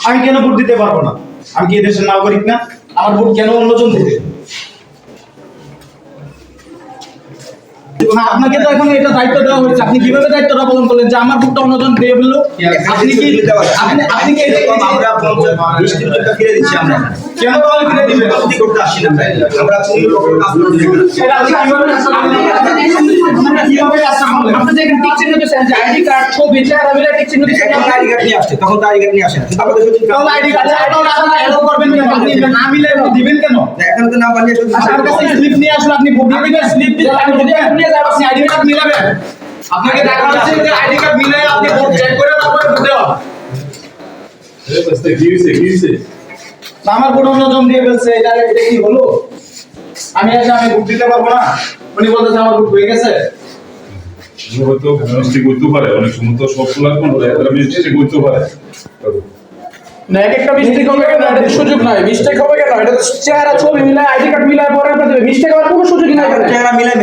আমি কেন ভোট দিতে পারবো না? আমি কি দেশের নাগরিক না? আমার ভোট কেন অন্যজন দিবে? আপনাকে তো এখন এটা দায়িত্ব দেওয়া হয়েছে, আপনি কিভাবে দায়িত্বটা পালন করলেন যে আমার ভোটটা অন্যজন দিয়ে ফেললো? আপনি কি আপনি কি আমরা ডিস্ট্রিক্টটা ফিরে দিচ্ছি আমরা কেন তাহলে ফিরে দিবেন? কি করতে আসি না আমরা সেটা আপনি কিভাবে কাজ করলেন? আপনি যে টিক চিহ্ন দিয়েছেন যে আইডি কার্ড ছবি চেহারা মিলে টিক চিহ্ন দিয়েছেন, এখন আইডি কার্ড নিয়ে আসছে, তখন তো আইডি কার্ড নিয়ে আসে না। তারপরে তাহলে আইডি কার্ড আপনারা এলো করবেন কেন? আপনি না মিলে দিবেন কেন? এখন তো না বানিয়ে শুধু আচ্ছা, আমার কাছে স্লিপ নিয়ে আসলে আপনি ভোট দিয়ে দিবেন, স্লিপ দিয়ে আমি যদি নিয়ে যাব আপনি আইডি কার্ড মিলাবেন। আপনাকে দেখা যাচ্ছে যে আইডি কার্ড মিলাই আপনি ভোট চেক করে তারপরে ভোট দেওয়া। না, আমার ভোট অন্যজন দিয়ে ফেলছে, এটা কি হলো? আমি ভোট দিতে পারবো না? উনি বলতেছে আমার ভোট হয়ে গেছে। হয়তো মিস্টেক করতে পারে, অনেক সময় তো সব খোলার কোনো মিস্টেক করতে পারে। না এক একটা মিস্টেক হবে কেন? এটা তো সুযোগ নাই, মিস্টেক হবে কেন? এটা তো চেহারা ছবি মিলায় আইডি কার্ড মিলায় পরে আপনাদের মিস্টেক হওয়ার কোনো সুযোগই নাই। চেহারা মিলে